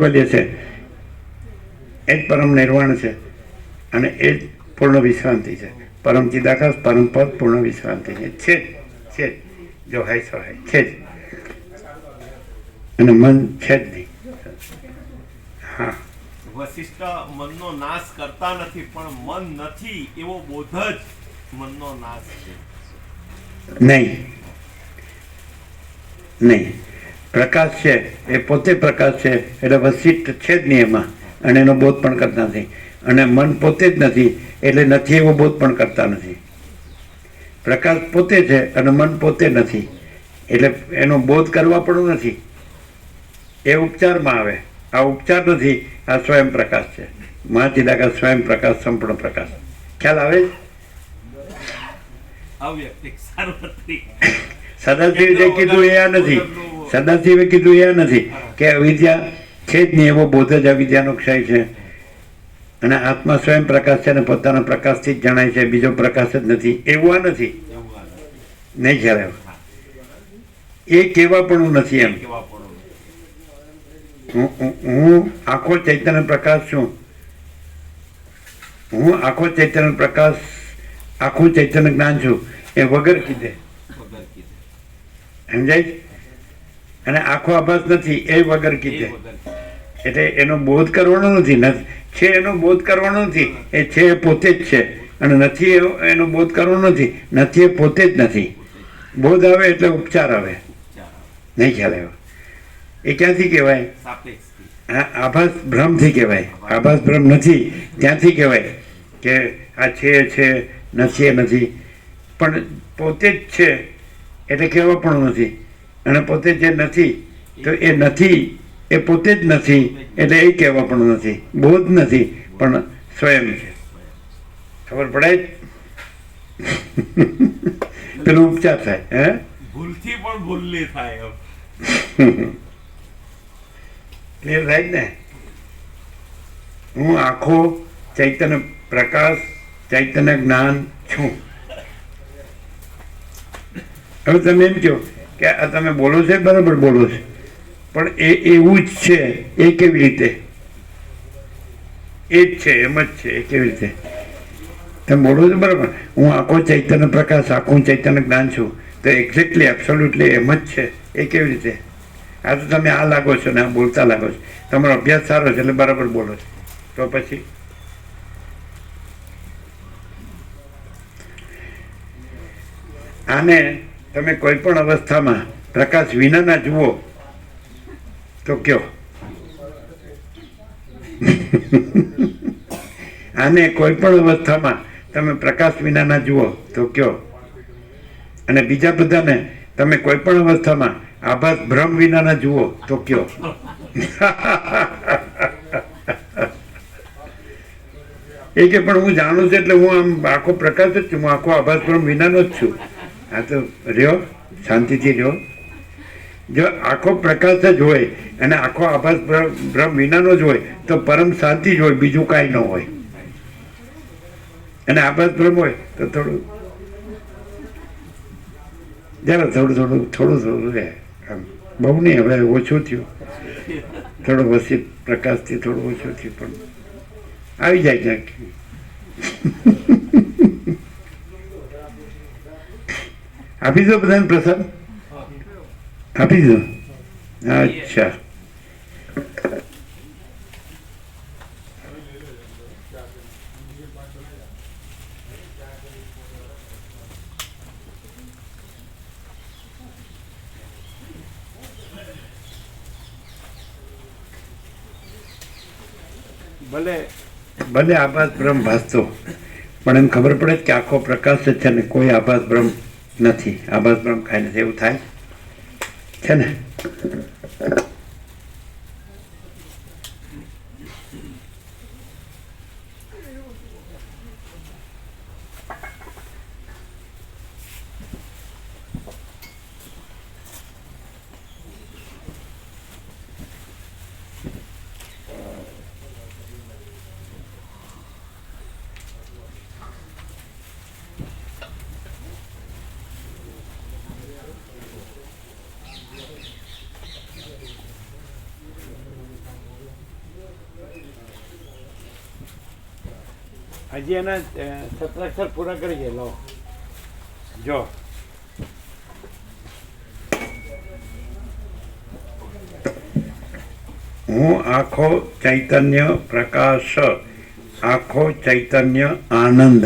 જે છે એ જ પરમ નિર્વાણ છે અને એ જ પૂર્ણ વિશ્રાંતિ છે. પરમ ચિદાકાશ, પરમ પદ, પૂર્ણ વિશ્રાંતિ છે જો હાય સો હાય છે જ, અને મન છે જ નહીં. હા, વશિષ્ઠ મનનો નાશ કરતા નથી, પણ મન નથી એવો બોધ જ મનનો નાશ છે. નહીં, પ્રકાશ છે એ પોતે પ્રકાશ છે, એટલે વશિષ્ઠ છે જ નહીં એમાં, અને એનો બોધ પણ કરતા નથી. અને મન પોતે જ નથી, એટલે નથી એવો બોધ પણ કરતા નથી. પ્રકાશ પોતે છે અને મન પોતે નથી, એટલે એનો બોધ કરવા પણ નથી. એ ઉપચારમાં આવે. આ ઉપચાર નથી, આ સ્વયં પ્રકાશ છે. મહાચિદાકાશ સ્વયં પ્રકાશ, સંપૂર્ણ પ્રકાશ. ખ્યાલ આવે? સદાશિવે કીધું એ આ નથી. સદાશિવે કીધું એ આ નથી કે અવિદ્યા છે જ નહીં એવો બોધ જ અવિદ્યાનો ક્ષય છે, અને આત્મા સ્વયં પ્રકાશ છે અને પોતાના પ્રકાશથી જ જણાય છે, બીજો પ્રકાશ જ નથી, એવું આ નથી. નહીં ખ્યાલ આવે? એ કેવા પણ નથી એમ. હું આખો ચૈતન્ય પ્રકાશ છું. હું આખો ચૈતન્ય પ્રકાશ, આખું ચૈતન્ય જ્ઞાન છું, એ વગર કીધે. સમજાય? અને આખો આભાસ નથી એ વગર કીધે. એટલે એનો બોધ કરવાનો નથી, છે એનો બોધ કરવાનો નથી. એ છે એ પોતે જ છે, અને નથી એનો બોધ કરવાનો નથી. નથી એ પોતે જ નથી. બોધ આવે એટલે ઉપચાર આવે. નહીં ખ્યાલ આવ્યો? એ ક્યાંથી કહેવાય? આભાસ ભ્રમથી કહેવાય. આભાસ ભ્રમ નથી ત્યાંથી કહેવાય કે આ છે નથી એ નથી, પણ પોતે જ છે એટલે કહેવા પણ નથી. અને પોતે જે નથી તો એ નથી, એ પોતે જ નથી એટલે એ કહેવા પણ નથી. બોધ નથી પણ સ્વયં છે. ખબર પડે? પેલો ઉપચાર થાય. હે, ભૂલથી પણ ભૂલની થાય. ક્લિયર થાય ને? હું આખો ચૈતન્ય પ્રકાશ, ચૈતન્ય જ્ઞાન છું. હવે તમે એમ કહો કે આ તમે બોલો છો બરાબર બોલો છો, પણ એ એવું જ છે એ કેવી રીતે? એ જ છે, એમ જ છે, એ કેવી રીતે? તમે બોલો છો બરાબર, હું આખો ચૈતન્ય પ્રકાશ, આખું ચૈતન્ય જ્ઞાન છું, તો એક્ઝેક્ટલી એબ્સોલ્યુટલી એમ જ છે, એ કેવી રીતે? આ તો તમે આ લાગો છો ને આ બોલતા લાગો છો. તમારો અભ્યાસ સારો છે એટલે બરાબર બોલો છો. તો પછી આને તમે કોઈ પણ અવસ્થામાં પ્રકાશ વિનાના જુઓ તો કયો? આને કોઈ પણ અવસ્થામાં તમે પ્રકાશ વિનાના જુઓ તો કયો? અને બીજા બધાને તમે કોઈ પણ અવસ્થામાં આભાસ ભ્રમ વિનાના જુઓ તો કયો? એ કે પણ હું જાણું છું એટલે હું આમ આખો પ્રકાશ જ છું, હું આખો આભાસ ભ્રમ વિનાનો જ છું. હા તો રહ્યો, શાંતિથી રહ્યો. જો આખો પ્રકાશ જ હોય અને આખો આભાસ ભ્રમ વિનાનો જ હોય તો પરમ શાંતિ જ હોય, બીજું કાંઈ ન હોય. અને આભાસ ભ્રમ હોય તો થોડું જરા થોડું રહે. આમ બહુ નહીં, હવે ઓછું થયું, થોડું વસી પ્રકાશથી થોડું ઓછું થયું, પણ આવી જાય ક્યાંક. આપી દો બધાને પ્રસાદ, આપી દો. અચ્છા, ભલે આભાસ ભ્રમ ભાસતો, પણ એમ ખબર પડે કે આખો પ્રકાશ જ છે ને કોઈ આભાસ ભ્રમ નથી. આભાસ ભ્રમ કાંઈ નથી, એવું થાય છે ને? હજી એના સત્રાક્ષર પૂરા કરી છે. લો જો હું આખો ચૈતન્ય પ્રકાશ, આખો ચૈતન્ય આનંદ.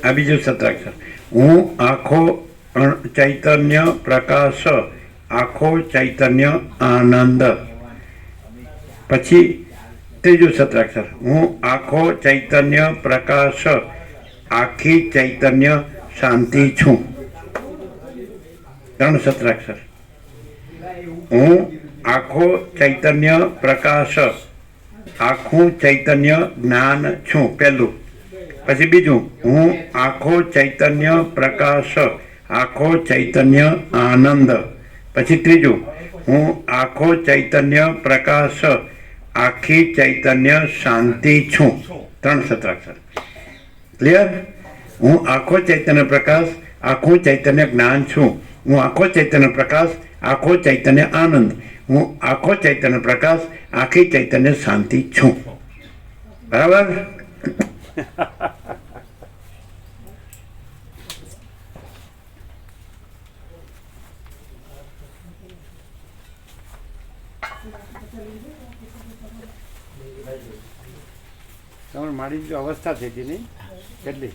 આ બીજું સત્રાક્ષર. હું આખો ચૈતન્ય પ્રકાશ, આખો ચૈતન્ય આનંદ. પછી ત્રીજું સત્રાક્ષર. હું આખો ચૈતન્ય પ્રકાશ, આખી ચૈતન્ય શાંતિ છું. 3 સત્રાક્ષર. હું આખો ચૈતન્ય પ્રકાશ, આખું ચૈતન્ય જ્ઞાન છું. પહેલું. પછી બીજું. હું આખો ચૈતન્ય પ્રકાશ, આખો ચૈતન્ય આનંદ. પછી ત્રીજું. હું આખો ચૈતન્ય પ્રકાશ, આખી ચૈતન્ય શાંતિ છું. 3 સત્રાક્ષર. ક્લિયર? હું આખો ચૈતન્ય પ્રકાશ, આખું ચૈતન્ય જ્ઞાન છું. હું આખો ચૈતન્ય પ્રકાશ, આખો ચૈતન્ય આનંદ. હું આખો ચૈતન્ય પ્રકાશ, આખી ચૈતન્ય શાંતિ છું. બરાબર? તમારે મારી જો અવસ્થા થઈ હતી નહીં? કેટલી?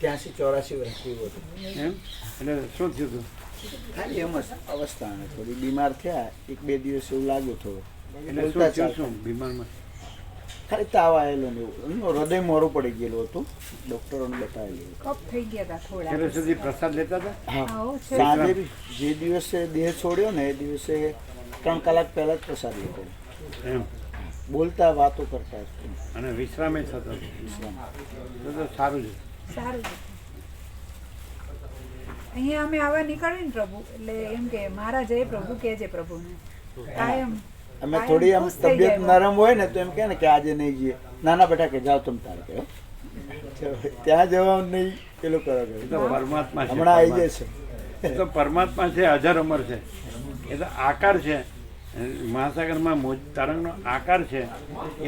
83-84 વર્ષ જેવું હતું. એમ? એટલે શું થયું હતું? ખાલી એમ જ અવસ્થા થોડી બીમાર થયા, 1-2 દિવસ એવું લાગ્યું થોડું. એટલે શું બોલતા થયું? ચાલતા. શું બીમારમાં? ખાલી તાવ આવેલો ને એવું હૃદય મોરું પડી ગયેલું હતું, ડૉક્ટરોને બતાવેલું. કફ થઈ ગયા હતા થોડા. એટલે સુધી પ્રસાદ લેતા હતા? હા, આવો છે. સાંજે બી જે દિવસે દેહ છોડ્યો ને એ દિવસે 3 કલાક પહેલા જ પ્રસાદ લીધો. એમ. બોલતા વાતો કરતા જ. અને વિશ્રામે થતો હતો. વિશ્રામ. તો સારું છે. સારું છે. અહીંયા અમે આવા નીકળીએ ને પ્રભુ એટલે એમ કે મારા જય પ્રભુ કે છે પ્રભુને કાયમ. અમે થોડી આમ ખુશ થઈ તબિયત જાય. નરમ હોય ને તો એમ કહે ને કે આજે નહીં જઈએ. નાના બેટા કે જાઓ તમે તારે કહો ત્યાં જવાનું નહીં પેલું કરો એ તો પરમાત્મા છે. હમણાં આવી જશે. એ તો પરમાત્મા છે, અજર અમર છે. એ તો આકાર છે. મહાસાગરમાં તરંગનો આકાર છે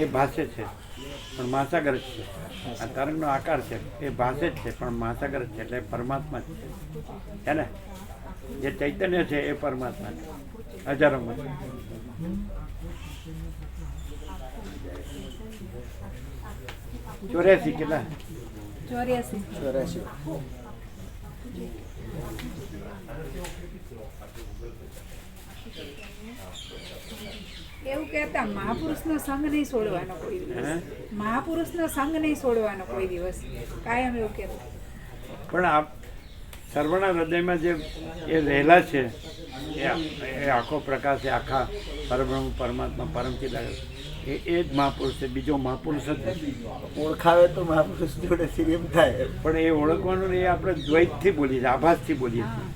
એ ભાષે છે પણ મહાસાગર જ છે. આ તરંગનો આકાર છે એ ભાષે જ છે પણ મહાસાગર જ છે. એટલે પરમાત્મા જ છે ને? જે ચૈતન્ય છે એ પરમાત્મા છે, અજર અમર. 84 કેટલા? 84. 84. એવું કહેતા મહાપુરુષનો સંગ નહીં છોડવાનો કોઈ હે? દિવસ. મહાપુરુષનો સંગ નહીં છોડવાનો કોઈ દિવસ. કાયમ એવું કહેતા. પણ આ સર્વના હૃદયમાં જે એ રહેલા છે એ આખો પ્રકાશ છે, આખા પરબ્રહ્મ પરમાત્મા પરમચિદાનંદ એ જ મહાપુરુષ છે. બીજો મહાપુરુષ જ નથી. ઓળખાવે તો મહાપુરુષ જોડે એમ થાય. પણ એ ઓળખવાનું એ આપણે દ્વૈતથી બોલીએ છીએ, આભાસથી બોલીએ છીએ.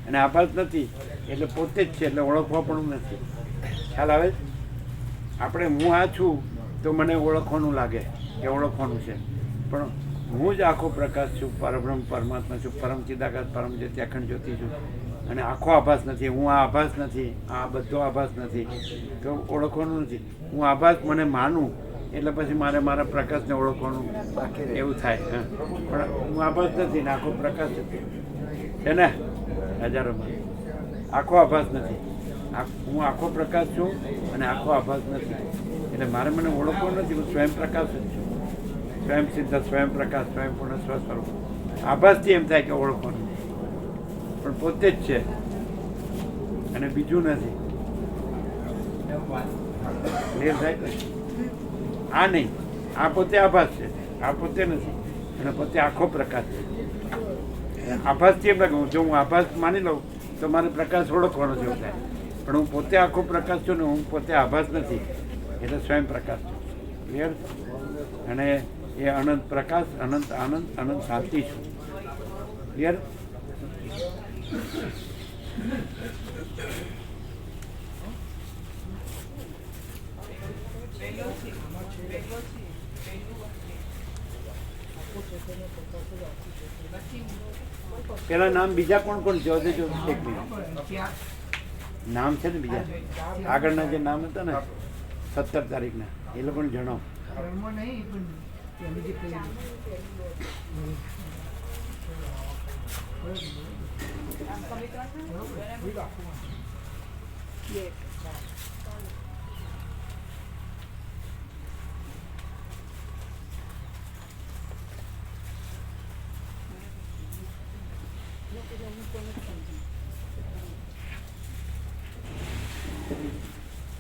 અને આભાસ નથી એટલે પોતે જ છે એટલે ઓળખવા પણ નથી. ખ્યાલ આવે છે? આપણે હું આ છું તો મને ઓળખવાનું લાગે કે ઓળખવાનું છે, પણ હું જ આખો પ્રકાશ છું, પરબ્રહ્મ પરમાત્મા છું, પરમ ચિદાકાશ પરમ જ્યોતિ અખંડ જ્યોતિ છું. અને આખો આભાસ નથી. હું આ આભાસ નથી, આ બધો આભાસ નથી તો ઓળખવાનું નથી. હું આભાસ મને માનું એટલે પછી મારે મારા પ્રકાશને ઓળખવાનું બાકી એવું થાય. હા, પણ હું આભાસ નથી ને આખો પ્રકાશ જ છે ને? હજારોમાં આખો આભાસ નથી. હું આખો પ્રકાશ છું અને આખો આભાસ નથી. એટલે મારે મને ઓળખવાનું નથી. હું સ્વયં પ્રકાશ જ છું, સ્વયં સિદ્ધ, સ્વયં પ્રકાશ, સ્વયં પૂર્ણ સ્વસ્વરૂપ. આભાસથી એમ થાય કે ઓળખવાનું પણ પોતે જ છે અને બીજું નથી. ક્લિયર થાય ને? આ નહીં, આ પોતે આભાસ છે, આ પોતે નથી અને પોતે આખો પ્રકાશ છે. આભાસથી એમ લાગે જો હું આભાસ માની લઉં તો મારે પ્રકાશ ઓળખવાનો છે એવું થાય. પણ હું પોતે આખો પ્રકાશ છું ને હું પોતે આભાસ નથી એટલે સ્વયં પ્રકાશ છું. ક્લિયર? અને એ અનંત પ્રકાશ, અનંત આનંદ, અનંત શાંતિ છું. ક્લિયર? પેલા નામ બીજા કોણ કોણ જો દેજો? એક મિનિટ. નામ છે ને બીજા આગળના જે નામ હતા ને 17 તારીખના એ લોકોને જણાવો.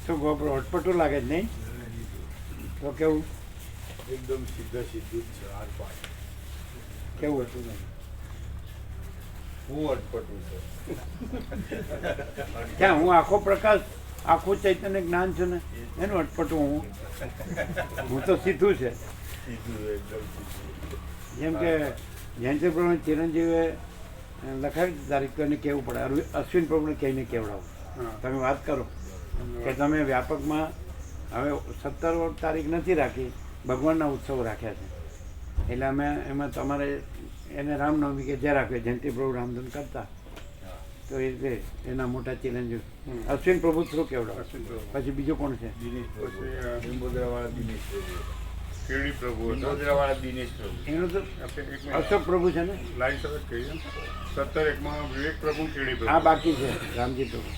શું ગોપરો અટપટું લાગે જ નહીં તો કેવું એકદમ સીધું જ છે આર પાર. કેવું હતું નહીં હું અટપટું છે. ક્યાં હું આખો પ્રકાશ આખું ચૈતન્ય જ્ઞાન છું ને એનું અટપટું હું તો સીધું છે. સીધું એકદમ સીધું. જેમ કે જયંતિ પ્રભુ ચિરંજીવે લખાવી તારીખ તો એને કહેવું પડે અશ્વિન પ્રભુને કહીને કેવડાવો તમે વાત કરો કે તમે વ્યાપકમાં હવે 17 તારીખ નથી રાખી, ભગવાનના ઉત્સવ રાખ્યા છે એટલે અમે એમાં તમારે એને રામનવમી કે જે રાખે જયંતિ પ્રભુ રામધૂન કરતા તો એ રીતે એના મોટા ચિરંજીવ અશ્વિન પ્રભુ થ્રુ કેવડાવો. પછી બીજું કોણ છે? દિનેશ પ્રભુ. લીંબોદરાવાળા દિનેશ પ્રભુ. કેળી પ્રભુ. લીંબોદરાવાળા દિનેશ પ્રભુ. એનું તો અશોક પ્રભુ છે ને, લાઈન સરસ કહીએ. 17-1 વિવેક પ્રભુ કેળી પ્રભુ. આ બાકી છે રામજી પ્રભુ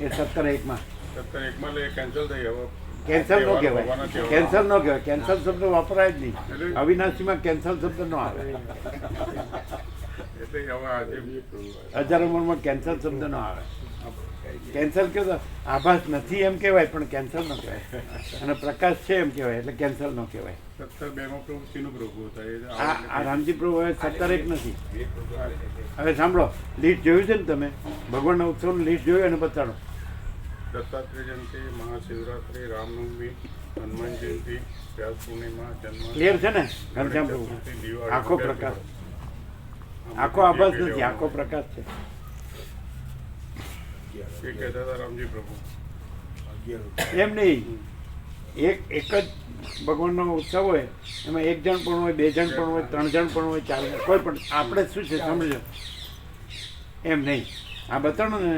એ 17-1 17-1 લે કેન્સલ થઈ હવે. કેન્સલ ન કહેવાય, કેન્સલ ન કહેવાય, કેન્સલ શબ્દ વપરાય જ નહીં. અવિનાશીમાં કેન્સલ શબ્દ ન આવે. એટલે હવે આજે હજારો ઉંમરમાં કેન્સલ શબ્દ ન આવે. કેન્સલ કહો તો આભાસ નથી એમ કહેવાય પણ કેન્સલ ન કહેવાય, અને પ્રકાશ છે એમ કહેવાય એટલે કેન્સલ ન કહેવાય. 17-2 પ્રભુ ચીનું પ્રભુ હતા. આ રામજી પ્રભુ હવે 17-1 નથી. હવે સાંભળો, લીસ્ટ જોયું છે ને તમે? ભગવાનના ઉત્સવનું લીસ્ટ જોયું અને બતાડો. દત્તાત્રેય જયંતિ, મહાશિવરાત્રિ, રામનવમી, હનુમાન જયંતિ, વ્યાસ પૂર્ણિમા, જન્મ, ક્લિયર છે ને? ઘનશ્યામ પ્રભુ આખો પ્રકાશ, આખો આભાસ નથી, આખો પ્રકાશ છે. એ કહેતા હતા રામજી પ્રભુ. એમ નહીં, એક જ ભગવાનનો ઉત્સવ હોય એમાં 1 જણ પણ હોય, 2 જણ પણ હોય, 3 જણ પણ હોય, 4 જણ, કોઈ પણ. આપણે શું છે સમજો, એમ નહીં. આ બતાડો ને,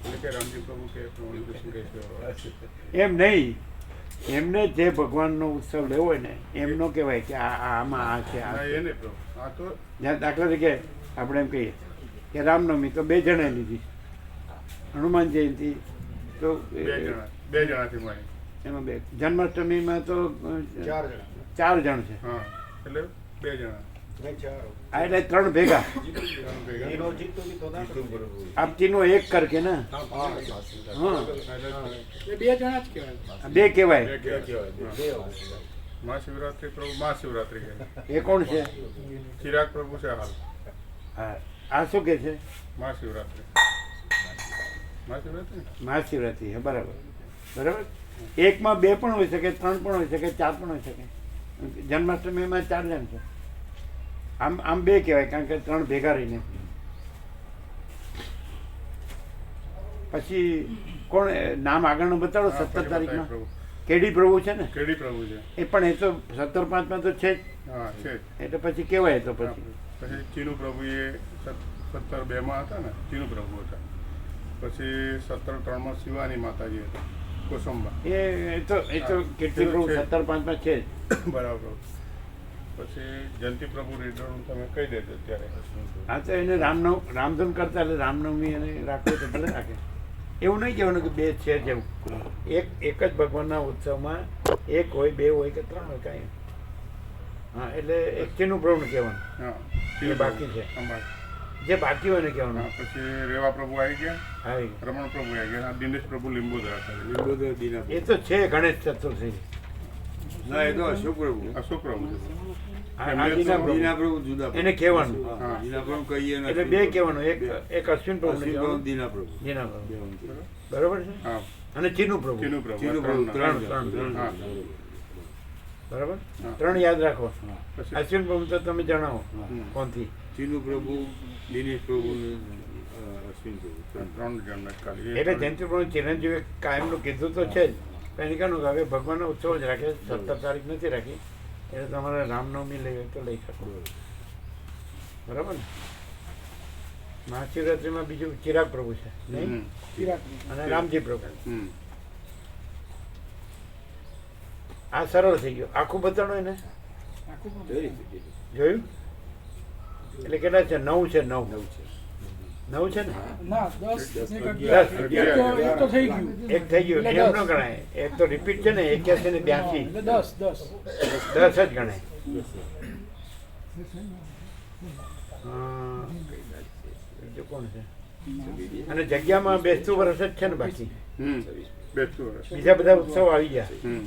એટલે કે રામજી પ્રભુ કે પ્રમાણે શું કહે છે? એમ નહીં. એમને જે ભગવાનનો ઉત્સવ લેવો હોય ને એમ ન કહેવાય કે આમાં આ છે આ ના, છે. એ નહીં પ્રભુ. આ તો જ્યાં દાખલા તરીકે આપણે એમ કહીએ કે રામનવમી તો 2 જણે લીધી, હનુમાન જયંતિ તો 2 જણાથી મળી. એમાં 2, જન્માષ્ટમીમાં તો 4 જણા. 4 જણ છે. હા, એટલે 2 જણા. આ એટલે 3 ભેગા. આપ तीनों एक करके ना, हाँ 2 જણા જ કહેવાય. 2 કહેવાય. મહાશિવરાત્રિ પ્રભુ મહાશિવરાત્રિ કહે. એ કોણ છે? ચિરાગ પ્રભુ છે હાલ. હા, આ શું કે છે? મહાશિવરાત્રિ. મહાશિવરાત્રિ. મહાશિવરાત્રી. હા, બરાબર બરાબર. એકમાં 2 પણ હોઈ શકે, 3 પણ હોઈ શકે, 4 પણ હોઈ શકે. જન્માષ્ટમીમાં 4 જણ છે. આમ 2 કહેવાય કારણ કે 3 ભેગા રહીને. પછી કોણ નામ આગળનું બતાડો? 17 તારીખમાં કેડી પ્રભુ છે ને? કેડી પ્રભુ છે. એ પણ એ તો 17-5 તો છે જ. હા, છે. એટલે પછી કેવાય તો પછી પછી ચીનુ પ્રભુ એ 17-2 હતા ને, ચીનુ પ્રભુ હતા. પછી 17-3 શિવાની માતાજી હતા, કોસંબા. એ તો કીર્તિ પ્રભુ 17-5 છે જ. બરાબર. પછી જયંતિ પ્રભુ રીડરનું તમે કહી દેજો ત્યારે. હા, તો એને રામધૂન કરતા એટલે રામનવમી એને રાખવું તો ભલે રાખે. એવું નહીં કહેવાનું કે 2 છે જેવું. એક જ ભગવાનના ઉત્સવમાં 1 હોય, 2 હોય કે 3 હોય કાંઈ. હા, એટલે એક ચીનું પ્રભુને કહેવાનું. હા, એ બાકી છે. હા, બાકી. જે બાકી હોય ને કહેવાનું. હા, પછી રેવા પ્રભુ આવી ગયા, હા, રમણ પ્રભુ આવી ગયા, દિનેશ પ્રભુ લીંબોદરા છે. લીંબોદરા દીના એ તો છે ગણેશ ચતુર્થી. ના, એ તો અશોક પ્રભુ. અશોક પ્રભુ છે. આ દીના પ્રભુ જુદા. એને કહેવાનું. હા, દીના પ્રભુ કહીએ ને. એટલે 2 કહેવાનું. એક અશ્વિન પ્રભુ દીના પ્રભુ. દીના પ્રભુ બરોબર છે. હા, અને ચીનું પ્રભુ. ચીનુ પ્રભુ. ત્રણ. હા. બરાબર. હા. 3 યાદ રાખો. પછી અશ્વિન પ્રભુ તો તમે જણાવો કોણથી. ચીનુ પ્રભુ, દિનેશ પ્રભુ, અશ્વિન પ્રભુ. 3 જણ ખાલી. એટલે જયંતિ પ્રભુ ચિરંજીવે કાયમનું કીધું તો છે જ. પણ એનું કે હવે ભગવાનનો ઉત્સવ જ રાખે, 17 તારીખ નથી રાખી. એટલે તમારે રામનવમી લઈ હોય તો લઈ શકો. બરાબર ને? મહાશિવરાત્રિમાં બીજું ચિરાગ પ્રભુ છે નહીં? અને રામજી પ્રભુ. આ સરળ થઈ ગયું. આખું બતાડો એને. જોયું એટલે કેટલા છે? 9 છે. 9 છે ને? ના 10 ને 11. એક તો થઈ ગયું એક થઈ ગયું એટલે એમ 10. ન ગણાય. એક તો રિપીટ છે ને 81 ને 82. એટલે 10 10 જ ગણાય. બીજું કોણ છે? અને જગ્યામાં બેસતું વર્ષ જ છે ને બાકી? બેસતું વર્ષ. બીજા બધા ઉત્સવ આવી ગયા, હમ.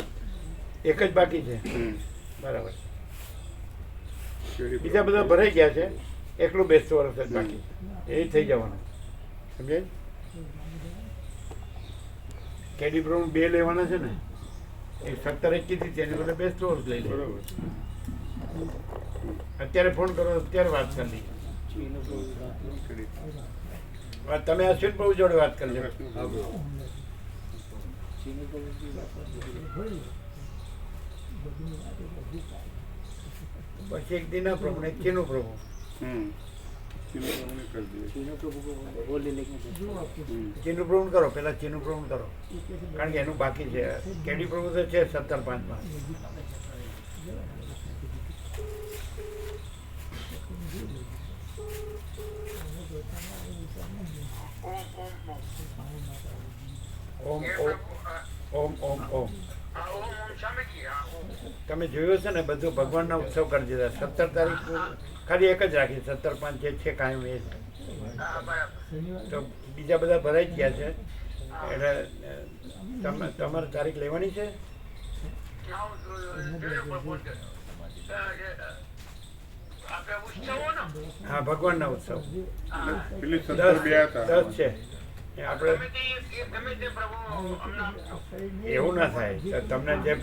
એક જ બાકી છે. હમ. બરાબર. કેરી બીજા બધા ભરાઈ ગયા છે, એકલું બેસતું વર્ષ જ બાકી. એ થઈ જવાનું, સમજાય? કેડી બ્રાઉન 2 લેવાના છે ને, એક 17 કીધી છે એની બદલે બેસતું વર્ષ લઈ લે. બરોબર. અત્યારે ફોન કરો, અત્યારે વાત કરી લઈએ. કેરી. તમે અશ્વિન પ્રભુ જોડે વાત કરજો. પછી એક દિના પ્રભુ ને એક ચીનું પ્રભુ. હમ. ચીનું પ્રભુને કરી દઈએ. ચીનું પ્રભુ કરો, પેલા ચીનું પ્રભુ કરો, કારણ કે એનું બાકી છે. કેડી પ્રભુ તો છે 17/5 ઓમ ઓમ ઓમ ઓમ. તમે જોયું છે ને બધું ભગવાનના ઉત્સવ કરી દીધા. 17 તારીખ ખાલી એક જ રાખી, 17/5 જે છે કાયમ એ જ. તો બીજા બધા ભરાઈ જ ગયા છે. એટલે તમારે તારીખ લેવાની છે? હા, ભગવાનના ઉત્સવ પેલી 17 હતા. 10 છે. આપણે એવું ના થાય. તો તમને જે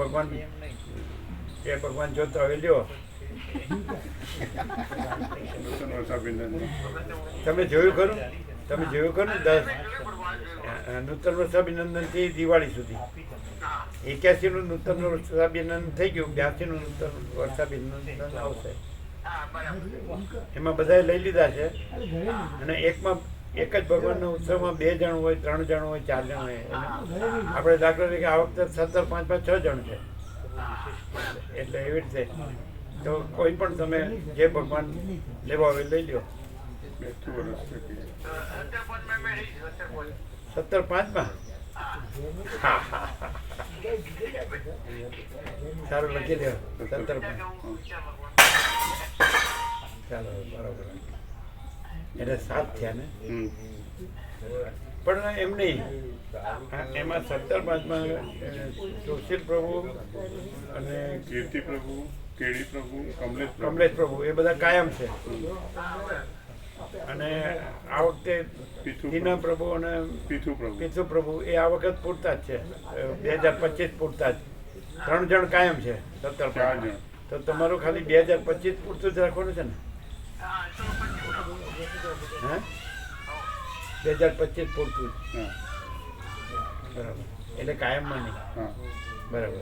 ભગવાન જોતા હોય લ્યો. નૂતન વર્ષાભિનંદન. તમે જોયું ખરું? તમે જોયું ખરું? 10 નૂતન વર્ષાભિનંદન થી દિવાળી સુધી. 81 નું નૂતન વર્ષાભિનંદન થઈ ગયું, 82 નું નૂતન વર્ષાભિનંદન આવશે. એમાં બધાએ લઈ લીધા છે. અને એક જ ભગવાનના ઉત્સવમાં 2 જણ હોય, 3 જણ હોય, 4 જણ હોય. આપણે દાખલા તરીકે આ વખતે 17/5 6 જણ છે. એટલે એવી રીતે તો કોઈ પણ તમે જે ભગવાન લેવા હોય લઈ લ્યો. બેસતું વર્ષ છે કે. 17/5 સારું લખી દો. 17/5 ચાલો, બરાબર. એટલે 7 થયા ને? હમ. પણ એમ નહીં, એમાં 17/5 સુશીલ પ્રભુ અને કીર્તિ પ્રભુ, કેડી પ્રભુ, કમલેશ કમલેશ પ્રભુ એ બધા કાયમ છે. અને આ વખતે દીના પ્રભુ અને પીથુ પ્રભુ. પીથુ પ્રભુ એ આ વખત પૂરતા જ છે. 2025 પૂરતા જ 3 જણ કાયમ છે. 17/5 4 જણ. તો તમારું ખાલી 2025 પૂરતું જ રાખવાનું છે ને? હા, 2025 પૂરતું જ. હા. બરાબર. એટલે કાયમમાં નહીં. હા. બરાબર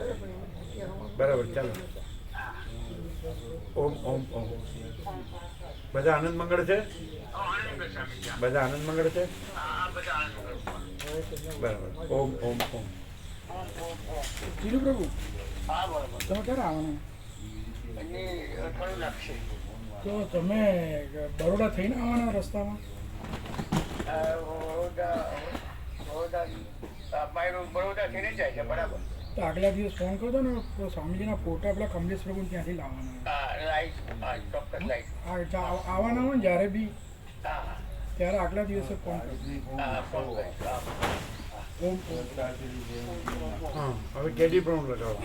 બરાબર. ચાલો. ઓમ ઓમ ઓમ. બધા આનંદ મંગળ છે? બધા આનંદ મંગળ છે? બરાબર. ઓમ ઓમ ઓમ. જીલુ પ્રભુ તમે ક્યારે આવવાના? તો તમે બરોડા થઈને આવવાના રસ્તામાં? તો આગલા દિવસ ફોન કરતો ને તો સ્વામીજીના ફોટા પેલા કમલેશ પ્રભુ ત્યાંથી લાવવાના. આવવાના હોય ને જ્યારે બી ત્યારે આગલા દિવસે ફોન કરજો. ઓમ હા, હવે કેડી પ્રભુ લગાવો.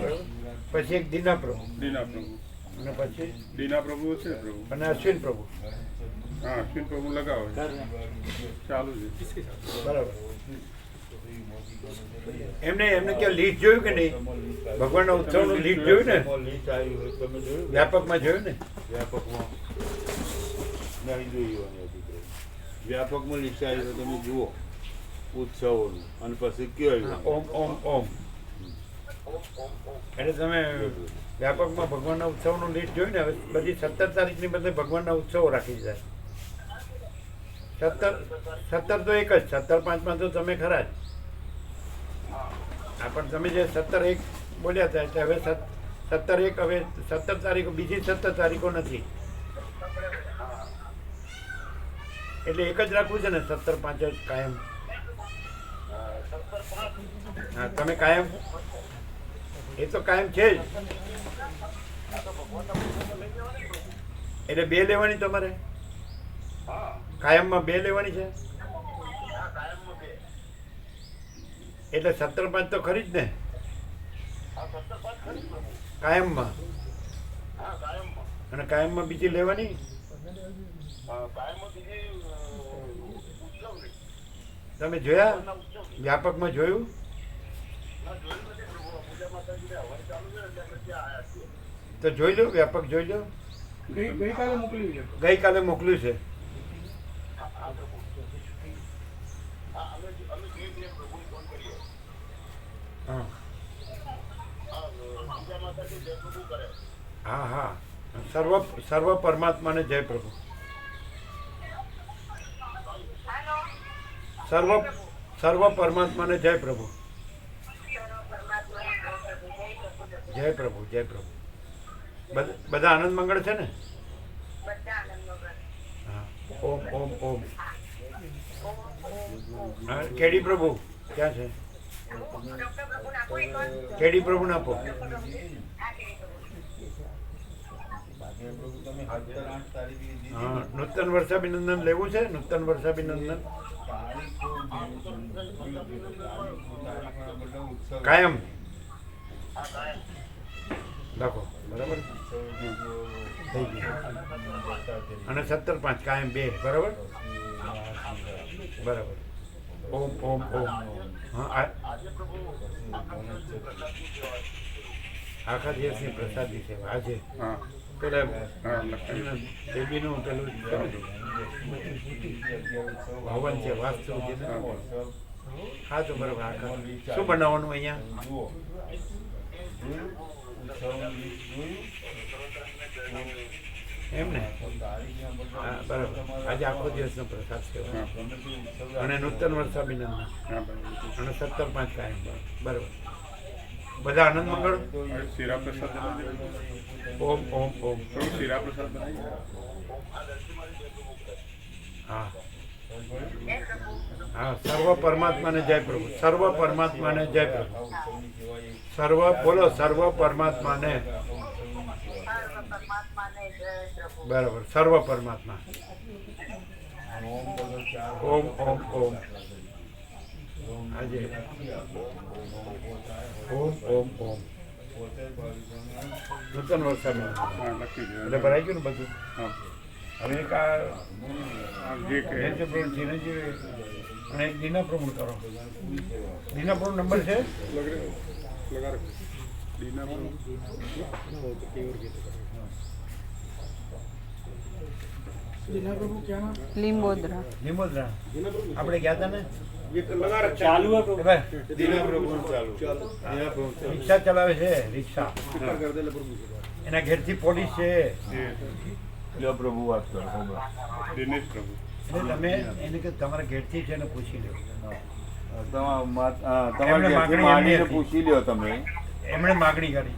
પછી એક દીના પ્રભુ દીના પ્રભુ. અને પછી દીના પ્રભુ છે પ્રભુ. અને અશ્વિન પ્રભુ. હા, અશ્વિન પ્રભુ લગાવો. ચાલુ છે. બરાબર. એમને ક્યાં લીસ્ટ જોયું કે નહીં? ભગવાનના ઉત્સવનું લીસ્ટ જોયું ને? વ્યાપકમાં જોયું ને? વ્યાપકમાં લિસ્ટ આવી તો તમે જુઓ ઉત્સવોનું અને પછી કયો હા, ઓમ ઓમ ઓમ. એટલે તમે વ્યાપકમાં ભગવાનના ઉત્સવનું લિસ્ટ જોયું ને? હવે બધી 17 તારીખની બદલે ભગવાનના ઉત્સવો રાખી દીધા. 17 તો એક જ. 17/5 તો તમે ખરા જ. પણ તમે જે 17/1 બોલ્યા હતા એટલે હવે 17/1 હવે 17 તારીખો, બીજી 17 તારીખો નથી, એટલે એક જ રાખવું છે ને 17/5 જ કાયમ? હા, તમે કાયમ, એ તો કાયમ છે જ. એટલે 2 લેવાની તમારે, કાયમમાં 2 લેવાની છે, એટલે 17/5 તો ખરી જ ને કાયમમાં? અને કાયમમાં બીજી લેવાની? તમે જોયા વ્યાપકમાં જોયું? તો જોઈ લો, વ્યાપક જોઈ લો. ગઈકાલે મોકલ્યું છે. ગઈકાલે મોકલ્યું છે. હા હા હા, સર્વ પરમાત્માને જય પ્રભુ. સર્વ પરમાત્માને જય પ્રભુ. જય પ્રભુ, જય પ્રભુ. બધા આનંદ મંગળ છે ને? હા. ઓમ ઓમ ઓમ. હા, કેડી પ્રભુ ક્યાં છે? કેડી પ્રભુ ને આપો. હા, નૂતન વર્ષાભિનંદન લેવું છે? નૂતન વર્ષાભિનંદન કાયમ લખો, બરાબર? થઈ ગયું. અને 17/5 કાયમ 2, બરાબર? બરાબર. ઓમ ઓમ ઓમ. હા, આખા દિવસની પ્રસાદી સેવા આજે હા પેલા હા લખાયું. દેવીનું પેલું ભવન છે, વાસ્તુ છે ને? હા, તો બરાબર. આખા શું બનાવવાનું અહીંયા? એમ ને? હા, બરાબર. આજે આખો દિવસનો પ્રસાદ સેવા અને નૂતન વર્ષાભિનંદન હા બરાબર. અને 17/5 કાયમ, બરાબર. બધા આનંદ મંગળ. હવે શીરા પ્રસાદ બનાવી દેજો. ઓમ ઓમ ઓમ. થોડું શીરા પ્રસાદ બનાવી દો. હા હા, સર્વ પરમાત્માને જય પ્રભુ. સર્વ પરમાત્માને જય પ્રભુ. સર્વ બોલો, સર્વ પરમાત્માને. બરાબર, સર્વ પરમાત્મા. ઓમ ઓમ ઓમ. આજે ઓમ ઓમ ઓમ. નૂતન વર્ષાભિનંદન. હા લખી દો. એટલે ભરાઈ ગયું ને બધું? હા હવે એક આ જે કહે ચિરંજીવી અને એક દીના પ્રભુ કરો. દીના પ્રભુ નંબર છે? લગા રાખો. દીના પ્રભુ. દિના પ્રભુ ક્યાં? લીંબોદરા. લીંબોદરા આપણે ગયા હતા ને? ચાલુ હતું. એ ભાઈ, દીના પ્રભુ ચાલુ. દીના પ્રભુ ચાલુ. રિક્ષા ચલાવે છે, રિક્ષા. એના ઘેરથી પોલીસ છે. લ્યો પ્રભુ વાત કરો. દિનેશ પ્રભુ. એટલે તમે એને કે તમારા ઘેરથી છે ને પૂછી લો. તમારી એમને ઘરથી માગણી માંડીને એમની હતી. પૂછી લ્યો તમે. એમણે માગણી કરી.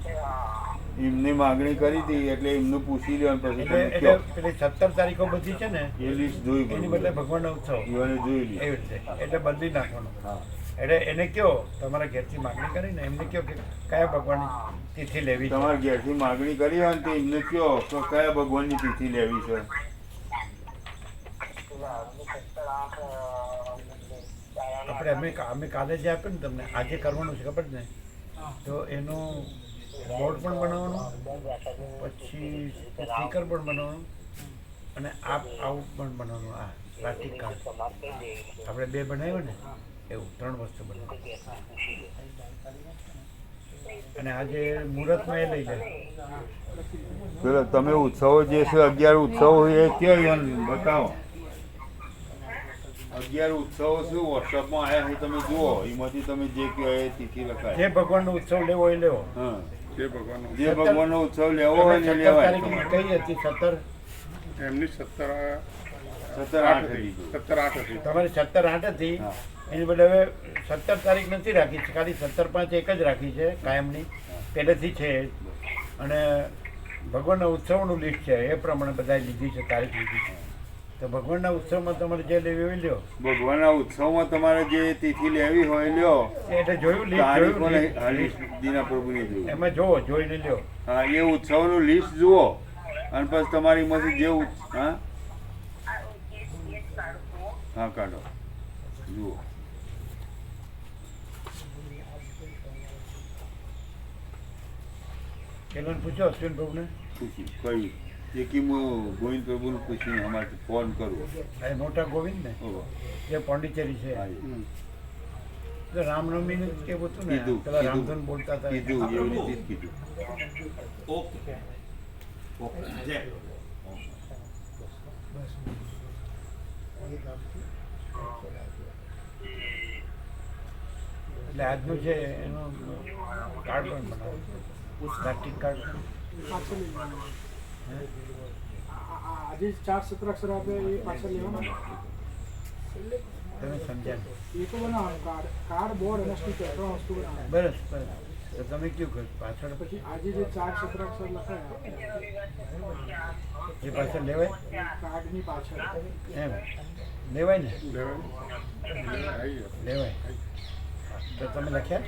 એમની માગણી કરી હતી એટલે એમનું પૂછી લ્યો અને પછી એટલે તમે એટલે કહો. પેલી 17 તારીખો બધી છે ને, એ લિસ્ટ જોઈ એની બરોબર. બદલે ભગવાનનો ઉત્સવ ઈવોને જોઈ લ્યો. એવી રીતે એટલે બદલી નાખવાનો. હા. એટલે એને કયો તમારા ઘેરથી માગણી કરીને એમને કયો કે કયા ભગવાનની તિથિ લેવી છે. તમારા ઘેરથી માગણી કરી હોય ને તો એમને કહો કે કયા ભગવાનની તિથિ લેવી છે. આપણે અમે કાલે જે આપ્યું ને તમને, આજે કરવાનું છે ખબર ને? તો એનું બોર્ડ પણ બનાવવાનું, પછી સ્ટીકર પણ બનાવવાનું અને આવું પણ બનાવવાનું. આ પ્લાસ્ટિક કાર્ડ આપણે 2 બનાવ્યું ને એવું 3 વસ્તુ બનાવવાનું. અને આજે મુહૂર્તમાં એ લઈ જાય. પેલો તમે ઉત્સવો જે છે 11 ઉત્સવો એ કયો ઈવન બતાવો. 11 ઉત્સવો શું વોટ્સઅપમાં આવ્યા છે તમે જુઓ. એમાંથી તમે જે કહો એ તિથિ લખાય. જે ભગવાનનો ઉત્સવ લેવો એ લેવો. હા, જે ભગવાનનો જે ભગવાનનો ઉત્સવ લેવો હોય ને એ 17 લેવાય. તારીખ કઈ હતી? 17 એમની 17/8 17/8 હતી. હતી. 17/8 હતી. તમારી 17/8 હતી. હા. એની બદલે હવે 17 તારીખ નથી રાખી, ખાલી 17/5 એક જ રાખી છે કાયમની. પહેલેથી છે અને ભગવાનના ઉત્સવનું લિસ્ટ છે એ પ્રમાણે બધાએ લીધી છે, તારીખ લીધી છે. તો ભગવાનના ઉત્સવમાં તમારે જે લેવી હોય લ્યો. ભગવાનના ઉત્સવમાં તમારે જે તિથિ લેવી હોય લ્યો. એટલે જોયું લિસ્ટ, તારીખો જોયું નહીં, list. હા, લિસ્ટ દીના પ્રભુની જોયું. એમાં જોવો, જોઈને લ્યો. હા, એ ઉત્સવનું લિસ્ટ જુઓ અને પછી તમારી માંથી જે હા હા કાઢો, જુઓ. પેલાને પૂછો અશ્વિન પ્રભુને. પૂછ્યું કહ્યું એકી હું ગોવિંદ પ્રભુને પૂછીને અમારે ફોન કરું. આ મોટા ગોવિંદ ને ઓહો. જે પોંડિચેરી છે. હા, એ. તો રામનવમીનું જ કેવું હતું ને, કીધું, પેલા કીધું. રામધૂન બોલતા હતા. કીધું એવી રીતે જ કીધું. ઓકે ઓકે જય એટલે આજનું છે એનું કાર્ડ પણ બનાવો, પ્લાસ્ટિક કાર્ડ. પાછળ લેવાનું. આજે 4 સત્રાક્ષર આપે એ પાછળ લેવાના. તમે સમજ્યા? એ તો બનાવવાનું કાર્ડ બોર્ડ અને સ્ટીકર 3 વસ્તુ બનાવવાની. બસ બસ. તો તમે કયું કહ્યું પાછળ? પછી આજે જે 4 સત્રાક્ષર લખાયા એ પાછળ લેવાય કાર્ડની પાછળ એમ લેવાય ને? આવી લેવાય. તો તમે લખ્યા?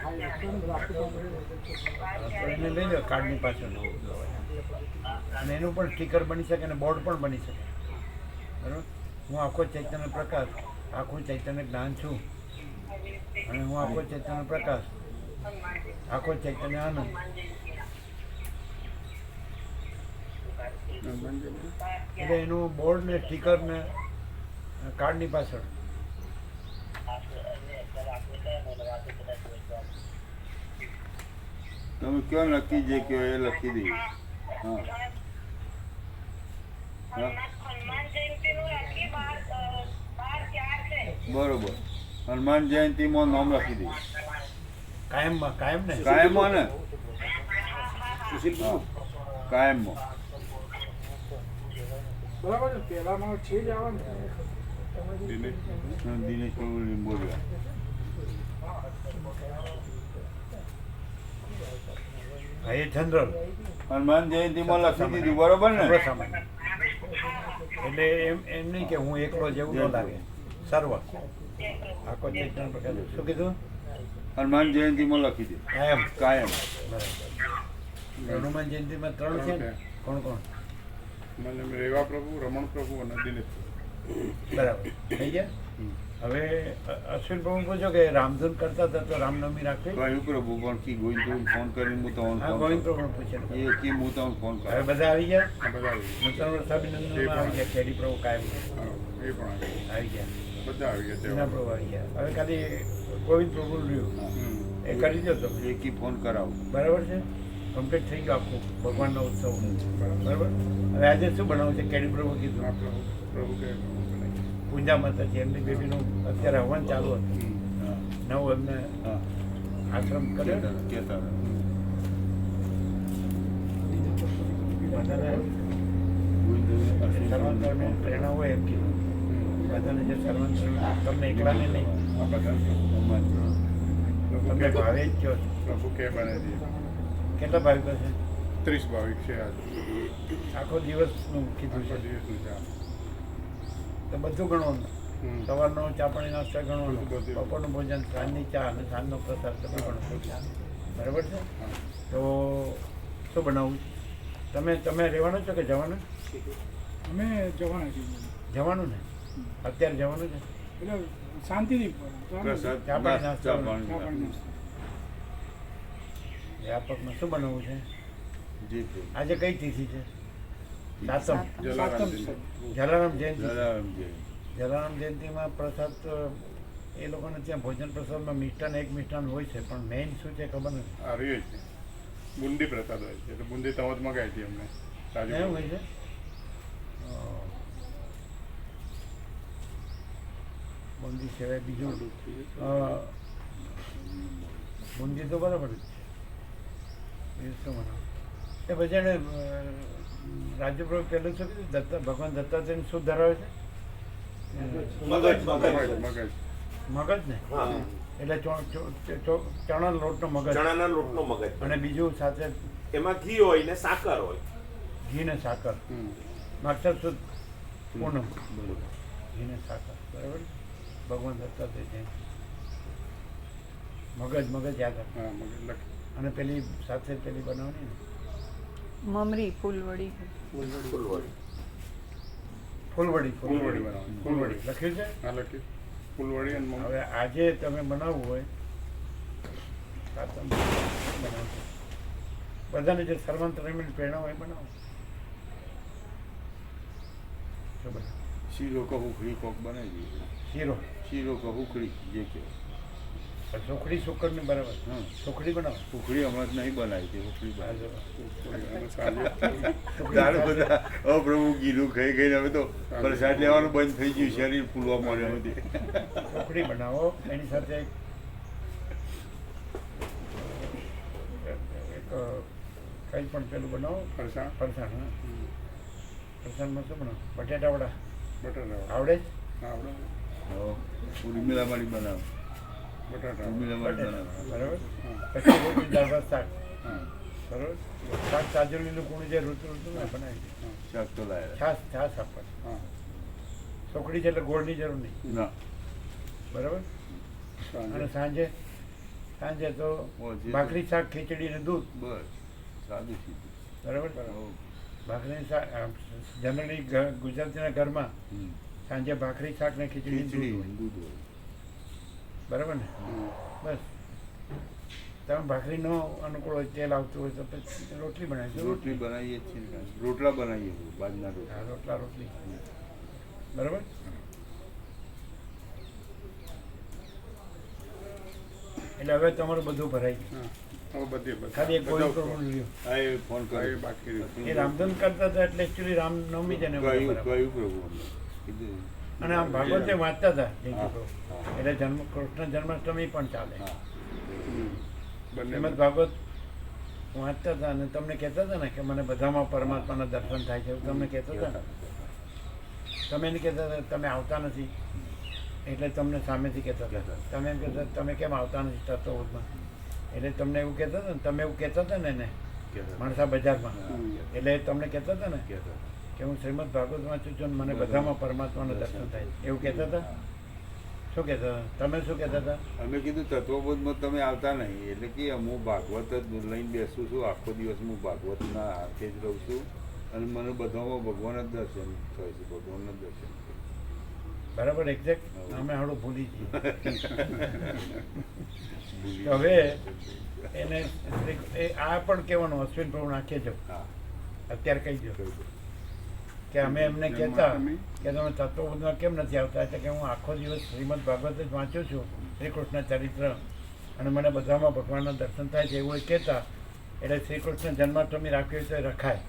આ લખવાનું રાખવું પડે. તો એને લઈ લો કાર્ડની પાછળ. અને એનું પણ સ્ટીકર બની શકે અને બોર્ડ પણ બની શકે. બરાબર. હું આખો ચૈતન્ય પ્રકાશ, આખું ચૈતન્ય જ્ઞાન છું, અને હું આખો ચૈતન્ય પ્રકાશ, આખો ચૈતન્ય આનંદ. એટલે એનું બોર્ડ ને સ્ટીકર ને કાર્ડની પાછળ. તમે કયો નક્કી જે કયો એ લખી દઈએ. હા હા, બરોબર. હનુમાન જયંતિમાં નામ લખી દઈએ. કાયમમાં, કાયમ ને? કાયમમાં ને? હા, કાયમમાં. બરાબર છે. પહેલામાં છે જ આવવાનું. દિનેશ પ્રભુ બોલ્યા. હા, એ જનરલ હનુમાન જયંતિમાં લખી દીધું, બરોબર ને? સામાન્ય. એટલે એમ નહીં કે હું એકલો જેવું ન લાગે. સર્વ આખો ચૈતન્ય પ્રકાશ. શું કીધું? હનુમાન જયંતિમાં લખી દીધું. કાયમ. કાયમ. બરાબર. હનુમાન જયંતિમાં 3 છે ને? કોણ કોણ? મને રેવા પ્રભુ, રમણ પ્રભુ અને દિનેશ પ્રભુ. બરાબર. થઈ ગયા. હવે અશ્વિન પ્રભુ પૂછો કે રામધૂન કરતા હતા તો રામનવમી રાખવી? કહ્યું પ્રભુ પણ કી ગોવિંદ પ્રભુ ફોન કરીને હું તમને હા, ફોન ગોવિંદ કરું. પ્રભુ પૂછે. એ કી હું તમને ફોન હવે કરું. બધા આવી ગયા. આ બધા આવી નૂતન વર્ષ અભિનંદનમાં આવી ગયા. કેડી પ્રભુ કાયમ ગયા. હા, એ પણ આવી ગયા. બધા આવી ગયા જૂના તહેવાર. પ્રભુ આવી ગયા. હવે ખાલી ગોવિંદ પ્રભુ રહ્યું. હમ. એ કરી દો તમે. એ કી ફોન કરાવું. બરાબર છે. કમ્પ્લીટ થઈ ગયું આખું ભગવાનનો ઉત્સવ. બરાબર. હવે આજે શું બનાવવું છે? કેડી પ્રભુ કીધું. આ પ્રભુ પ્રભુ કે પૂંજા માતાજી એમની બેબીનું અત્યારે હવન ચાલુ હતું. હા, નવ એમને હા. આશ્રમ કર્યો ને. કહેતા હતા. બધાને સર્વાંતરને પ્રેરણા હોય એમ કીધું. બધાને જે સર્વાંતર તમને એકલાને નહીં, આ બધા હનુમાન. તમને ભાવે જ કયો. પ્રભુ કે બને છે. કેટલા ભાવિકો છે? 30 ભાવિક છે આજ. આખો દિવસનું કીધું આખો છે. દિવસનું છે આ. તો બધું ગણવાનું. હમ. સવારનો ચા પાણી નાસ્તો ગણવાનું, બધું. બપોરનું ભોજન, સાંજની ચા અને સાંજનો પ્રસાદ બધું ગણવાનું. બરાબર છે. હા. તો શું બનાવવું છે? તમે રહેવાનું છો કે જવાનું? અમે જવાના છીએ. જવાનું ને? અત્યારે જવાનું છે? એટલે શાંતિથી પ્રસાદ, ચા પાણી નાસ્તો. ચા પાણી. ચા પાણી નાસ્તો. વ્યાપકમાં શું બનાવવું છે? જી પ્રભુ. આજે કઈ તિથિ છે? સાતમ. જલારામ સાતમ. જયંતિ. જલારામ જયંતિ. જલારામ જય. જલારામ જયંતિમાં પ્રસાદ તો એ લોકોને ત્યાં ભોજન પ્રસાદમાં મિષ્ટાન એક મિષ્ટાન હોય છે, પણ મેઇન શું છે ખબર નથી. આ રહ્યો છે બુંદી પ્રસાદ હોય છે એટલે બુંદી તમે જ મગાવી હતી અમને રાજુ એવું હોય છે? બુંદી સિવાય બીજું બુંદી તો બરાબર જ છે. બીજું શું બનાવું? એ પછી એને રાજ્યપ્રભુ પહેલું શું કીધું? ભગવાન દત્તાત્રેય શું ધરાવે છે? મગજ મગજ મગજ મગજ ને? હા એટલે ચણા લોટનો મગજ ચણાના લોટનો મગજ અને બીજું સાથે એમાં ઘી હોય ને સાકર હોય. ઘી ને સાકર માગસર સુદ પૂનમ ઘી ને સાકર બરાબર ભગવાન દત્તાત્રેય જયંતિ મગજ યાદ રાખ. હા મગજ લખી. અને પેલી સાથે પેલી બનાવવાની ને મમરી ફૂલવડી ફૂલવડી. ફૂલવડી ફૂલવડી બનાવવાની. ફૂલવડી લખ્યું છે. હા લખી. ફૂલવડી અને મગ. હવે આજે તમે બનાવવું હોય આ તમે બનાવજો. બધાને જે સર્વંત રમીને પ્રેરણા હોય બનાવો. શું બનાવો? શીરો કહુખડી કોક બનાવી દઈએ. શીરો શીરો કહુખડી જે કે સુખડી સુકરની બરાબર. હા સુખડી બનાવો. ઉખડી હમણાં જ નહીં બનાવી તે ઉખડી આ બનાવી જો. અને સાંજે દાળ બધા અપ્રભુ ગીરું ખાઈ ખાઈને હવે તો પ્રસાદ લેવાનું બંધ થઈ ગયું, શરીર ફૂલવા મળ્યું નથી. સુખડી બનાવો એની સાથે એક કંઈ પણ પેલું બનાવો ફરસાણ. ફરસાણ. હા ફરસાણમાં શું બનાવો? બટેટા વડા બટાટા. આવડે જ? હા આવડે. ઉર્મિલા મારી બનાવે. બટાટા. ઉર્મિલા મારી બનાવે. બરાબર. હા. પછી રોટલી દાળ ભાત શાક. હા. બરાબર. શાક તાજું લીલું કુણું જે ઋતુ બનાવી દે. શાક તો લાયા. છાશ આપવાની. હા. સુખડી છે એટલે ગોળની જરૂર નહીં. ના બરાબર. અને સાંજે. સાંજે તો જે ભાખરી શાક ખીચડી ને દૂધ. બસ સાદું સીધું. બરાબર. હો. ભાખરી શાક જનરલી ગુજરાતીના ઘરમાં હમ. સાંજે ભાખરી શાક ને ખીચડી ને ખીચડી દૂધ હોય. દૂધ હોય. બરાબર ને? બસ તમે ભાખરી નો અનુકૂળ હોય તેલ આવતું હોય તો પછી રોટલી બનાવીશું. રોટલી બનાવીએ જ છીએ ને. રોટલા બનાવીએ છીએ, બાજના રોટલા. હા રોટલી બરાબર. એટલે હવે તમારું બધું ભરાઈ ગયું. હા હવે બધી ખાલી એક ગોળી કરવાનું રહ્યું. હા એ ફોન હા, એ કર્યો. બાકી રહ્યું. એ રામધૂન કરતા હતા એટલે એકચ્યુઅલી રામનવમી જ એને કયું બરાબર. કયું પ્રભુ અમને કીધું. અને આમ ભાગવતે વાંચતા હતા જયંતિ હા, પ્રભુ. હા. એટલે કૃષ્ણ જન્માષ્ટમી પણ ચાલે. હા બંને શ્રીમદ ભાગવત વાંચતા હતા અને તમને કહેતા હતા ને કે મને બધામાં પરમાત્માના દર્શન થાય છે એવું તમને કહેતા હતા ને. તમે એને કહેતા હતા તમે આવતા નથી એટલે તમને સામેથી કહેતા હતા. તમે એમ કહેતા તમે કેમ આવતા નથી તત્વબોધમાં એટલે તમને એવું કહેતા હતા ને. તમે એવું કહેતા હતા ને એને માણસા બજારમાં. એટલે તમને કહેતા હતા ને કે હું શ્રીમદ ભાગવત વાંચું છું અને મને બધામાં પરમાત્માના દર્શન થાય છે એવું કહેતા હતા. શું કહેતા હતા? તમે શું કહેતા હતા? અમે કીધું તત્વબોધમાં તમે આવતા નહીં એટલે કે હું ભાગવત જ લઈને બેસું છું, આખો દિવસ હું ભાગવતના હાથે જ રહું છું અને મને બધામાં ભગવાન જ દર્શન થાય છે, ભગવાનના દર્શન થાય. બરાબર એક્ઝેક્ટ અમે હળું ભૂલી જઈએ. ભૂલી તો હવે એને એ આ પણ કહેવાનું અશ્વિન પ્રભુ નાખે જો હા અત્યારે કહી દો કહી દો. કે અમે એમને કહેતા કે તમે તત્વબોધમાં કેમ નથી આવતા એટલે કે હું આખો દિવસ શ્રીમદ ભાગવત જ વાંચું છું, શ્રી કૃષ્ણ ચરિત્ર, અને મને બધામાં ભગવાનના દર્શન થાય છે એવું એ કહેતા. એટલે શ્રી કૃષ્ણ જન્માષ્ટમી રાખવી હોય તો એ રખાય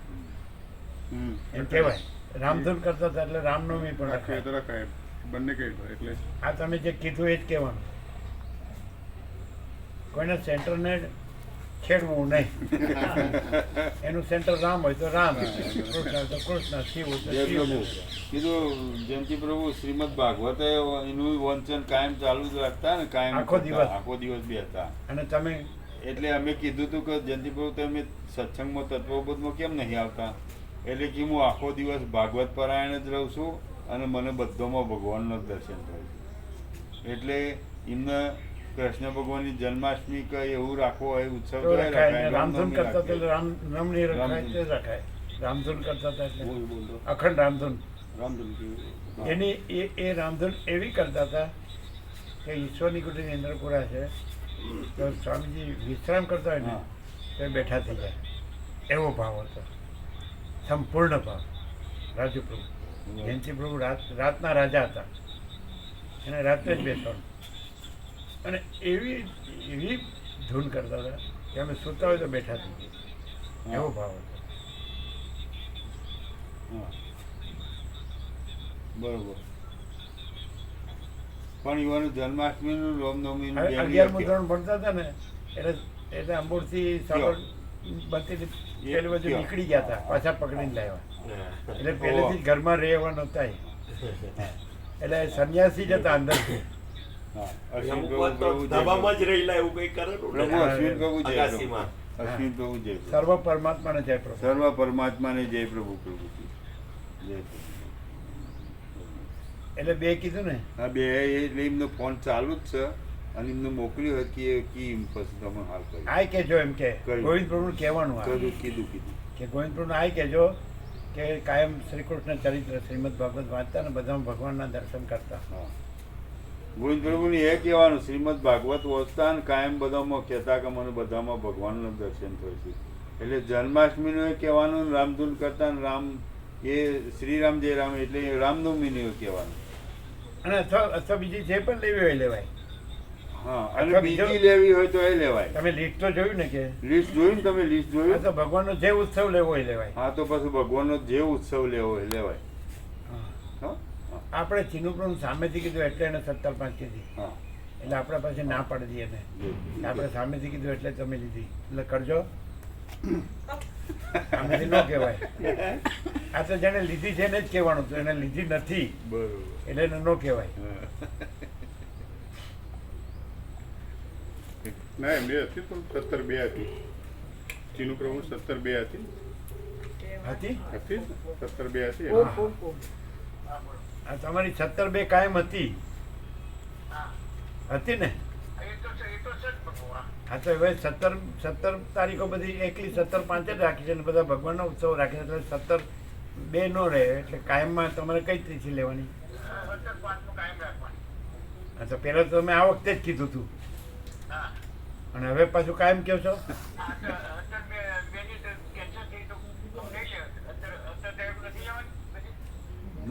એમ કહેવાય. રામધૂન કરતા હતા એટલે રામનવમી પણ રાખીએ રખાય. તો રખાય. બંને કહી દો એટલે આ તમે જે કીધું એ જ કહેવાનું. કોઈના સેન્ટરને છેડવું નહીં. એનું સેન્ટર રામ હોય તો રામ, કૃષ્ણ હોય તો કૃષ્ણ, શિવ હોય તો જય શિવ. પ્રભુ કીધું જયંતિ પ્રભુ શ્રીમદ ભાગવત એનું વંચન કાયમ ચાલુ જ રાખતા ને, કાયમ આખો કરતા, દિવસ. આખો દિવસ બેસતા. અને તમે એટલે અમે કીધું હતું કે જયંતિ પ્રભુ તમે સત્સંગમાં તત્વબોધમાં કેમ નહીં આવતા? એટલે કે હું આખો દિવસ ભાગવત પરાયણ જ રહું છું અને મને બધામાં ભગવાનનું દર્શન થાય છે. એટલે એમને કૃષ્ણ ભગવાનની જન્માષ્ટમી કે એવું રાખવો હોય ઉત્સવ તો તો રખાય. રખાય, રામધૂન રામનવમી કરતા તો રાખીએ. રામનવમી રખાય તે રખાય. રામધૂન કરતા હતા એટલે અખંડ રામધૂન. એની એ રામધૂન એવી કરતા હતા કે ઈશ્વરની કુટીરની અંદર પૂરા છે તો સ્વામીજી વિશ્રામ કરતા હોય ને હા. તો એ બેઠા થઈ જાય એવો ભાવ હતો, સંપૂર્ણ ભાવ. રાજુ પ્રભુ જયંતિ પ્રભુ રાતના રાજા હતા, એને રાત્રે જ બેસવાનું અને એવી એવી ધૂન કરતા હતા કે અમે સૂતા હોય તો બેઠા થઈ જાય એવો ભાવ હતો. હા. બરોબર. પણ એવાનું જન્માષ્ટમીનું રામનવમીનું હવે બે 11મું દિવસ ધોરણ ભણતા હતા ને એટલે અંબોરથી સાબર બધી પેલી બાજુ કયો? નીકળી ગયા હતા, પાછા પકડીને લાવ્યા. એટલે પહેલેથી જ ઘરમાં રહેવા નહોતા એ. એટલે સંન્યાસી જ હતા અંદરથી. હા અશ્વિન અમુક પ્રભુ વાર તો પ્રભુ જય ધાબામાં પ્રભુ. જ રહેલા એવું કંઈ કરેલું ને. પ્રભુ અશ્વિન પ્રભુ જય પ્રભુ. અગાસીમાં. અશ્વિન પ્રભુ જય પ્રભુ. સર્વ પરમાત્માને જય પ્રભુ. સર્વ પરમાત્માને જય પ્રભુ પ્રભુજી જય પ્રભુ. એટલે બે કીધું ને. હા બે એટલે એમનો ફોન ચાલુ જ છે અને એમને મોકલ્યું હતું કે કી પછી તમે હાલ કરી આય કેજો એમ કે કર્યું. ગોવિંદ પ્રભુનું કહેવાનું આ કીધું કે ગોવિંદ પ્રભુને આય કેજો કે કાયમ શ્રી કૃષ્ણ ચરિત્ર શ્રીમદ ભાગવત વાંચતા ને બધામાં ભગવાનના દર્શન કરતા. હા ગોવિંદ પ્રભુને એ કહેવાનું શ્રીમદ ભાગવત વાંચતા ને કાયમ બધામાં કહેતા કે મને બધામાં ભગવાનનું દર્શન થયું છે. એટલે જન્માષ્ટમીનું એ કહેવાનું ને રામધૂન કરતા ને રામ એ શ્રીરામ જય રામ એટલે રામનવમીનું એ કહેવાનું. અને અથવા બીજી જે પણ લેવી હોય લેવાય. હા અથવા અને બીજો- બીજી લેવી હોય તો એ લેવાય. તમે લિસ્ટ તો જોયું ને કે લિસ્ટ જોયું ને તમે લિસ્ટ આ જોયું? તો ભગવાનનો જે ઉત્સવ લેવો હોય લેવાય. હા તો પછી ભગવાનનો જે ઉત્સવ લેવો હોય લેવાય. હા. હા હા આપણે ચીનુપ્રભુ સામેથી કીધું એટલે એને 17 કીધી. હા એટલે આપણા પાસે ના પાડી દઈએ ને જે- આપણે સામેથી કીધું એટલે તમે લીધી એટલે કરજો. સામેથી ન કહેવાય. આ તો જેને લીધી છે એને જ કહેવાનું હતું. એને લીધી નથી બરોબર. એટલે એને ન કહેવાય. હા. ના એમ બે હતી પણ 17-2 હતી. ચીનુ પ્રભુ 17-2 હતી. હતી હતી 17-2 હતી. આ તમારી 17-2 કાયમ હતી હતી ને. હા તો હવે 17 તારીખો બધી એકલી 17-5 જ રાખી છે ને બધા ભગવાનનો ઉત્સવ રાખે છે એટલે 17-2 નો રહે એટલે કાયમમાં તમારે કઈ તિથિ લેવાની? હા તો પહેલાં તો તમે આ વખતે જ કીધું હતું અને હવે પાછું કાયમ કહો છો.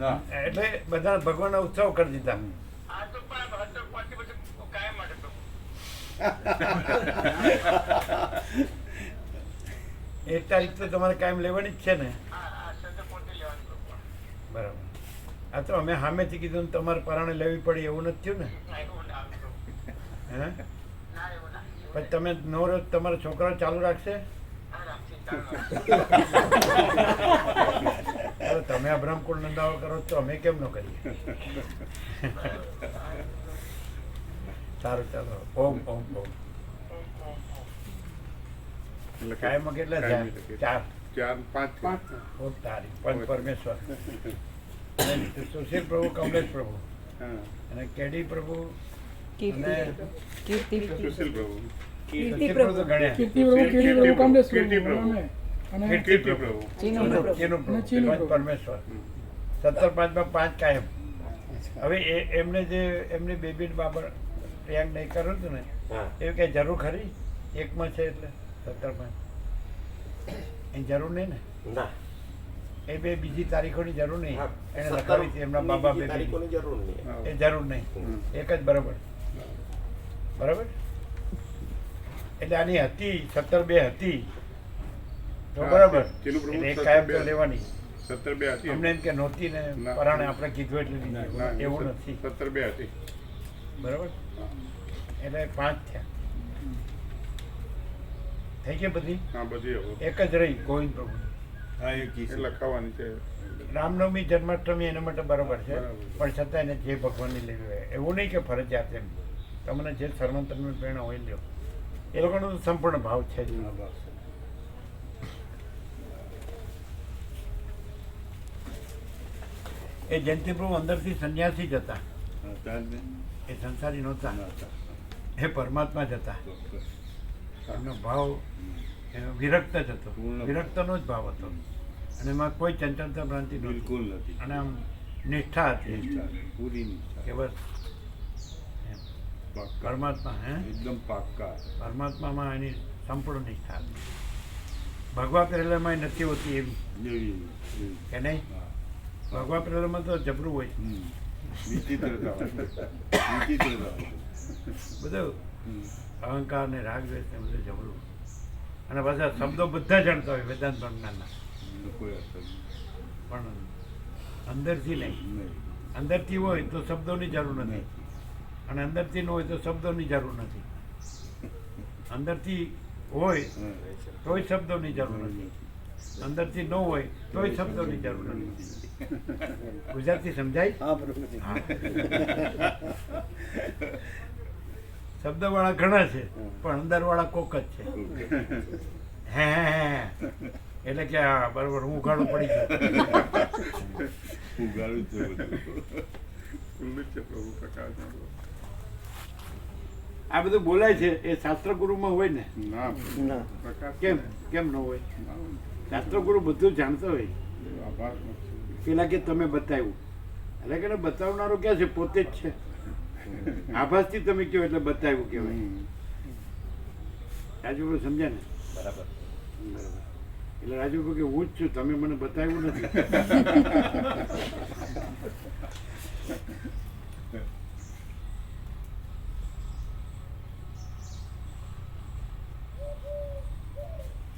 ના એટલે બધા ભગવાનના ઉત્સવ કરી દીધા. એક તારીખ તો તમારે કાયમ લેવાની જ છે ને. બરાબર. આ તો અમે સામેથી કીધું ને તમારે પરાણે લેવી પડી એવું નથી થયું ને. હે પછી તમે નો રોજ તમારા છોકરાઓ ચાલુ રાખશે. અરે તમે આ બ્રહ્મકુળ નંદાવો કરો તો અમે કેમ ન કરીએ. સારું ચાલો ઓમ ઓમ ઓમ. એટલે કાયમમાં કેટલા કાયમી થયા? એટલે 4. 4-5 ઓમ તારી પંચ પરમેશ્વર અને સુશીલ પ્રભુ, કમલેશ પ્રભુ હા અને કેડી પ્રભુ અને સુશીલ પ્રભુ સુશીલ પ્રભુ તો ગણ્યા. કીર્તિ પ્રભુ, કીર્તિ પ્રભુ, કમલેશ કીર્તિ પ્રભુ પ્રભુ. અને અને કીર્તિ પ્રભુ ચીનું પ્રભુ, ચીનું પંચ પ્રભુ. પરમેશ્વર 17-5 માં 5 કાયમ. હવે એમને જે એમની બેબી બાબર ત્યાગ નહીં કર્યું હતું ને હા. એવું કઈ જરૂર ખરી? એકમાં છે એટલે 17-5 એની જરૂર નહીં ને. ના. એ બે બીજી તારીખોની જરૂર નહીં. હા, એને 17 લખાવી હતી એમના બાબા બીજી બેબી. તારીખોની જરૂર નહીં. એ જરૂર નહીં. એક જ બરાબર. બરાબર. એટલે આની હતી 17-2 હતી તો હા, બરાબર. ચીનું પ્રભુ એટલે એક કાયમ તો 17-2 લેવાની. 17-2 હતી અમને એમ કે નહોતી ને ના. પરાણે આપણે કીધું એટલે ના, લીધી. એવું નથી. 17-2 હતી બરાબર. એટલે 5 થયા. થઈ ગઈ બધી. હા બધી હવે એક જ રહી ગોવિંદ પ્રભુ. હા એ એ કીધું. લખાવાની છે રામનવમી જન્માષ્ટમી એના માટે બરાબર છે બરાબર. પણ છતાં એને જે ભગવાનની લેવી હોય એવું નહીં કે ફરજિયાત એમ. તમને જે સર્વંતરનું પ્રેરણા હોય લ્યો. એ લોકોનો તો સંપૂર્ણ ભાવ છે જ. હા, બસ. એ જયંતિ પ્રભુ અંદરથી સંન્યાસી જ હતા. હા, તારને? એ સંસારી નહોતા. ના, તાર. એ પરમાત્મા જ હતા. ચોક્કસ. એમનો ભાવ એનો વિરક્ત જ હતો. પૂર્ણ. વિરક્તનો જ ભાવ હતો અને એમાં કોઈ ચંચળતા ભ્રાંતિ નહોતી બિલકુલ નથી. અને આમ નિષ્ઠા હતી નિષ્ઠા, પૂરી નિષ્ઠા. કે બસ એમ. પાક્કા. પરમાત્મા હે એકદમ પાક્કા. પરમાત્મામાં એની સંપૂર્ણ નિષ્ઠા હતી. ભગવા પ્રેરણામાં નથી હોતી એવી એવી. કે નહીં? હા. ભગવા પ્રેરણામાં તો જબરું હોય. હમ. વિચિત્રતા હોય. વિચિત્રતા હોય. બધું હમ. અહંકાર ને રાગ દ્વેષ ને બધું જબરું. અને પાછા શબ્દો બધા જાણતા હોય વેદાંત જ્ઞાનના એનો કોઈ અસર નહીં. પણ અંદરથી નહીં. નહીં. અંદરથી હોય તો શબ્દોની જરૂર નથી નહીં. અને અંદરથી ન હોય તો શબ્દોની જરૂર નથી. અંદરથી હોય હા. તોય શબ્દોની જરૂર નથી. અંદરથી ન હોય તોય શબ્દોની જરૂર નથી. ગુજરાતી સમજાય? હા પ્રભુજી. હા. શબ્દવાળા ઘણા છે પણ અંદરવાળા કોક જ છે. હે એટલે કે હા બરોબર હું ઉઘાડું પડી ગયો. ઉગાડું છે બધું. ખુલ્લું જ છે પ્રભુ પ્રકાશ. આ બધું બોલાય છે એ શાસ્ત્ર ગુરુમાં હોય ને? ના ના. પ્રકાશ કેમ કેમ ન હોય? ના હોય. શાસ્ત્ર ગુરુ બધું જાણતો હોય. આભાર નથી. પેલા કે તમે બતાવ્યું એટલે કે બતાવનારો ક્યાં છે? પોતે જ છે. આભાસથી તમે કહો એટલે બતાવ્યું કહેવાય. રાજુભાઈ સમજ્યા ને? બરાબર. એટલે રાજુભાઈ કે હું જ છું, તમે મને બતાવ્યું નથી.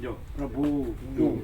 જો પ્રભુ તું